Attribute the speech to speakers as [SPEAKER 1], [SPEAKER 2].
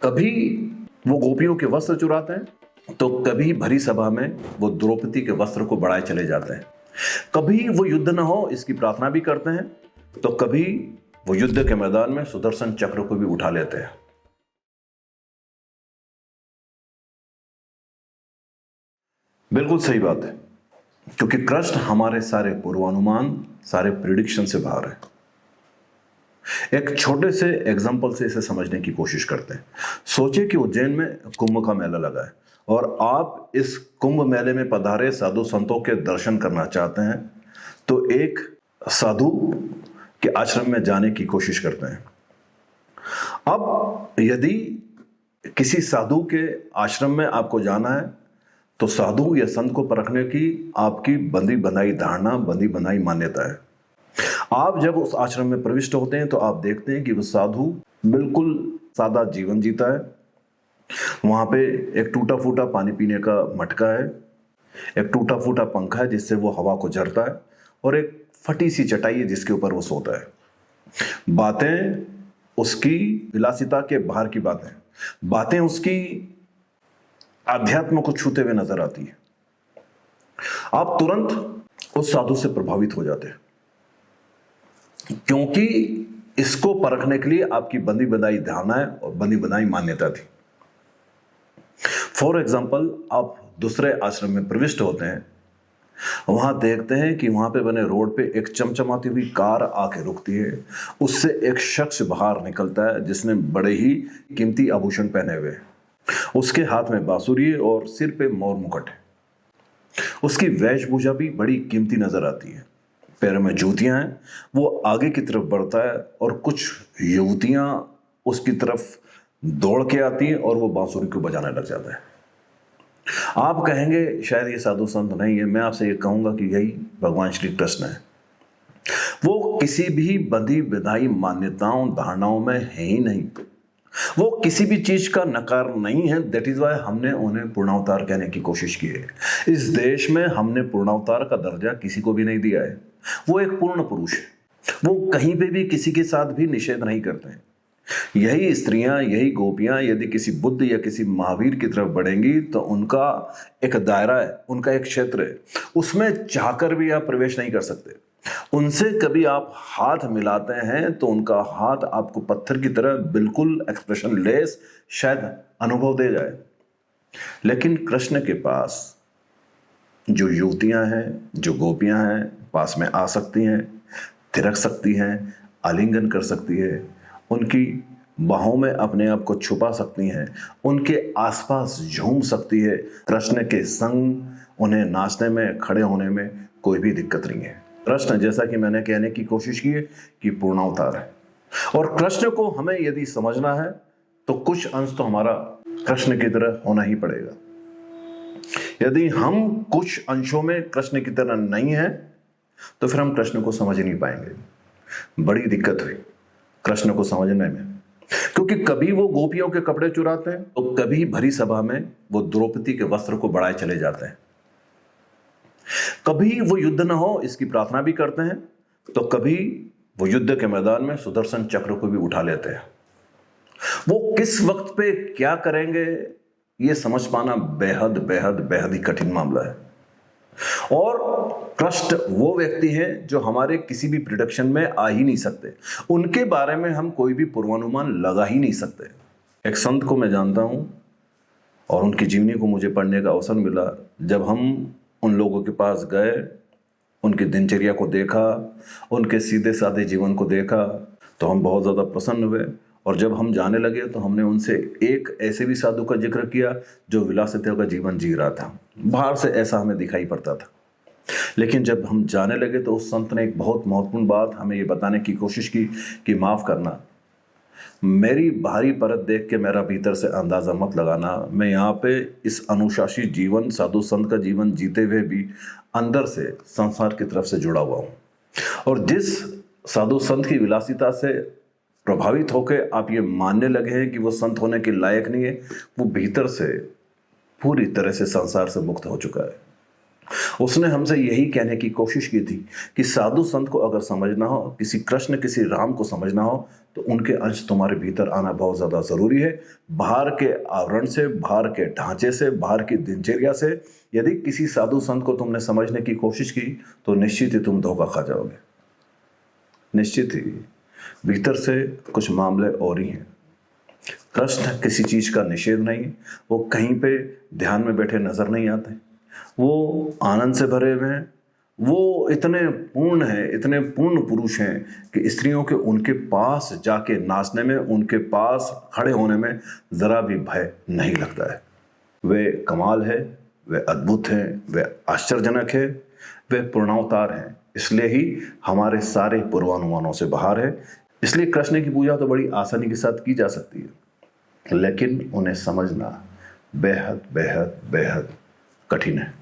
[SPEAKER 1] कभी वो गोपियों के वस्त्र चुराते हैं तो कभी भरी सभा में वो द्रौपदी के वस्त्र को बढ़ाए चले जाते हैं। कभी वो युद्ध न हो इसकी प्रार्थना भी करते हैं तो कभी वो युद्ध के मैदान में सुदर्शन चक्र को भी उठा लेते हैं। बिल्कुल सही बात है, क्योंकि कृष्ण हमारे सारे पूर्वानुमान, सारे प्रिडिक्शन से बाहर है। एक छोटे से एग्जाम्पल से इसे समझने की कोशिश करते हैं। सोचिए कि उज्जैन में कुंभ का मेला लगा है और आप इस कुंभ मेले में पधारे साधु संतों के दर्शन करना चाहते हैं तो एक साधु के आश्रम में जाने की कोशिश करते हैं। अब यदि किसी साधु के आश्रम में आपको जाना है तो साधु या संत को परखने की आपकी बंधी बनाई धारणा, बंधी बनाई मान्यता है। आप जब उस आश्रम में प्रविष्ट होते हैं तो आप देखते हैं कि वो साधु बिल्कुल सादा जीवन जीता है। वहां पे एक टूटा फूटा पानी पीने का मटका है, एक टूटा फूटा पंखा है जिससे वो हवा को झरता है और एक फटी सी चटाई है जिसके ऊपर वो सोता है। बातें उसकी विलासिता के बाहर की बातें उसकी आध्यात्म को छूते हुए नजर आती है। आप तुरंत उस साधु से प्रभावित हो जाते हैं क्योंकि इसको परखने के लिए आपकी बंधी बनाई धारणाएं और बंधी बनाई मान्यता थी। फॉर एग्जाम्पल, आप दूसरे आश्रम में प्रविष्ट होते हैं, वहां देखते हैं कि वहां पे बने रोड पे एक चमचमाती हुई कार आके रुकती है। उससे एक शख्स बाहर निकलता है जिसने बड़े ही कीमती आभूषण पहने हुए, उसके हाथ में बांसुरी है और सिर पे मोर मुकुट है। उसकी वेशभूषा भी बड़ी कीमती नजर आती है, पैरों में जूतियां हैं। वो आगे की तरफ बढ़ता है और कुछ युवतियां उसकी तरफ दौड़ के आती हैं और वो बांसुरी को बजाने लग जाता है। आप कहेंगे शायद ये साधु संत नहीं है। मैं आपसे ये कहूंगा कि यही भगवान श्री कृष्ण है। वो किसी भी बंधी बिधाई मान्यताओं, धारणाओं में है ही नहीं। वो किसी भी चीज का नकार नहीं है। दैट इज वाई हमने उन्हें पूर्णावतार कहने की कोशिश की है। इस देश में हमने पूर्णावतार का दर्जा किसी को भी नहीं दिया है। वो एक पूर्ण पुरुष है। वो कहीं पे भी किसी के साथ भी निषेध नहीं करते हैं। यही स्त्रियां, यही गोपियां यदि किसी बुद्ध या किसी महावीर की तरफ बढ़ेंगी तो उनका एक दायरा है, उनका एक क्षेत्र है, उसमें चाहकर भी आप प्रवेश नहीं कर सकते। उनसे कभी आप हाथ मिलाते हैं तो उनका हाथ आपको पत्थर की तरह बिल्कुल एक्सप्रेशन लेस शायद अनुभव दे जाए। लेकिन कृष्ण के पास जो युवतियां हैं, जो गोपियां हैं, पास में आ सकती हैं, थिरक सकती हैं, आलिंगन कर सकती है, उनकी बाहों में अपने आप को छुपा सकती हैं, उनके आसपास झूम सकती है। कृष्ण के संग उन्हें नाचने में, खड़े होने में कोई भी दिक्कत नहीं है। कृष्ण, जैसा कि मैंने कहने की कोशिश की है, कि पूर्णावतार है और कृष्ण को हमें यदि समझना है तो कुछ अंश तो हमारा कृष्ण की तरह होना ही पड़ेगा। यदि हम कुछ अंशों में कृष्ण की तरह नहीं है तो फिर हम कृष्ण को समझ नहीं पाएंगे। बड़ी दिक्कत हुई कृष्ण को समझने में, क्योंकि कभी वो गोपियों के कपड़े चुराते हैं तो कभी भरी सभा में वो द्रौपदी के वस्त्र को बढ़ाए चले जाते हैं। कभी वो युद्ध न हो इसकी प्रार्थना भी करते हैं तो कभी वो युद्ध के मैदान में सुदर्शन चक्र को भी उठा लेते हैं। वो किस वक्त पे क्या करेंगे ये समझ पाना बेहद बेहद बेहद ही कठिन मामला है। और कृष्ण वो व्यक्ति हैं जो हमारे किसी भी प्रिडिक्शन में आ ही नहीं सकते। उनके बारे में हम कोई भी पूर्वानुमान लगा ही नहीं सकते। एक संत को मैं जानता हूं और उनकी जीवनी को मुझे पढ़ने का अवसर मिला। जब हम उन लोगों के पास गए, उनकी दिनचर्या को देखा, उनके सीधे साधे जीवन को देखा तो हम बहुत ज़्यादा प्रसन्न हुए। और जब हम जाने लगे तो हमने उनसे एक ऐसे भी साधु का जिक्र किया जो विलासिता का जीवन जी रहा था। बाहर से ऐसा हमें दिखाई पड़ता था, लेकिन जब हम जाने लगे तो उस संत ने एक बहुत महत्वपूर्ण बात हमें ये बताने की कोशिश की कि माफ़ करना, मेरी बाहरी परत देख के मेरा भीतर से अंदाज़ा मत लगाना। मैं यहाँ पे इस अनुशासित जीवन, साधु संत का जीवन जीते हुए भी अंदर से संसार की तरफ से जुड़ा हुआ हूँ। और जिस साधु संत की विलासिता से प्रभावित होकर आप ये मानने लगे हैं कि वो संत होने के लायक नहीं है, वो भीतर से पूरी तरह से संसार से मुक्त हो चुका है। उसने हमसे यही कहने की कोशिश की थी कि साधु संत को अगर समझना हो, किसी कृष्ण किसी राम को समझना हो, तो उनके अंश तुम्हारे भीतर आना बहुत ज्यादा जरूरी है। बाहर के आवरण से, बाहर के ढांचे से, बाहर की दिनचर्या से यदि किसी साधु संत को तुमने समझने की कोशिश की तो निश्चित ही तुम धोखा खा जाओगे। निश्चित ही भीतर से कुछ मामले और ही हैं। कृष्ण किसी चीज का निषेध नहीं, वो कहीं पे ध्यान में बैठे नजर नहीं आते, वो आनंद से भरे हुए हैं, वो इतने पूर्ण हैं, इतने पूर्ण पुरुष हैं कि स्त्रियों के उनके पास जाके नाचने में, उनके पास खड़े होने में जरा भी भय नहीं लगता है। वे कमाल है, वे अद्भुत हैं, वे आश्चर्यजनक है, वे पूर्णावतार हैं। इसलिए ही हमारे सारे पूर्वानुमानों से बाहर है। इसलिए कृष्ण की पूजा तो बड़ी आसानी के साथ की जा सकती है, लेकिन उन्हें समझना बेहद बेहद बेहद कठिन है।